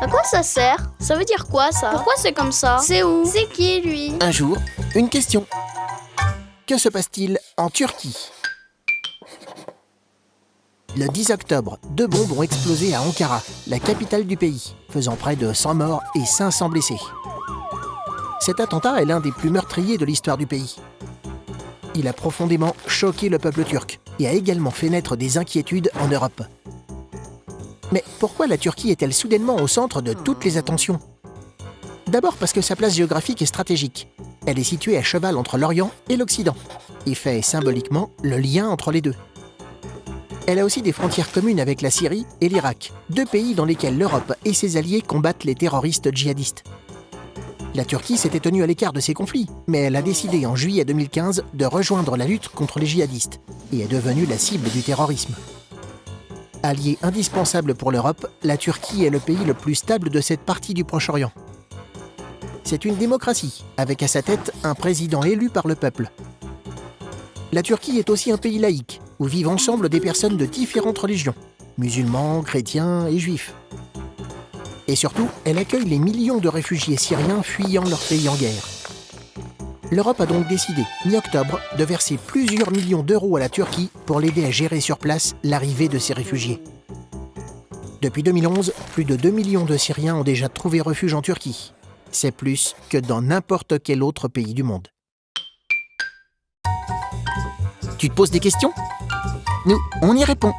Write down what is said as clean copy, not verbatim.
À quoi ça sert? Ça veut dire quoi ça? Pourquoi c'est comme ça? C'est où? C'est qui lui? Un jour, une question. Que se passe-t-il en Turquie? Le 10 octobre, 2 bombes ont explosé à Ankara, la capitale du pays, faisant près de 100 morts et 500 blessés. Cet attentat est l'un des plus meurtriers de l'histoire du pays. Il a profondément choqué le peuple turc et a également fait naître des inquiétudes en Europe. Mais pourquoi la Turquie est-elle soudainement au centre de toutes les attentions? D'abord parce que sa place géographique est stratégique. Elle est située à cheval entre l'Orient et l'Occident et fait symboliquement le lien entre les deux. Elle a aussi des frontières communes avec la Syrie et l'Irak, 2 pays dans lesquels l'Europe et ses alliés combattent les terroristes djihadistes. La Turquie s'était tenue à l'écart de ces conflits, mais elle a décidé en juillet 2015 de rejoindre la lutte contre les djihadistes et est devenue la cible du terrorisme. Allié indispensable pour l'Europe, la Turquie est le pays le plus stable de cette partie du Proche-Orient. C'est une démocratie, avec à sa tête un président élu par le peuple. La Turquie est aussi un pays laïque, où vivent ensemble des personnes de différentes religions, musulmans, chrétiens et juifs. Et surtout, elle accueille les millions de réfugiés syriens fuyant leur pays en guerre. L'Europe a donc décidé, mi-octobre, de verser plusieurs millions d'euros à la Turquie pour l'aider à gérer sur place l'arrivée de ces réfugiés. Depuis 2011, plus de 2 millions de Syriens ont déjà trouvé refuge en Turquie. C'est plus que dans n'importe quel autre pays du monde. Tu te poses des questions? Nous, on y répond.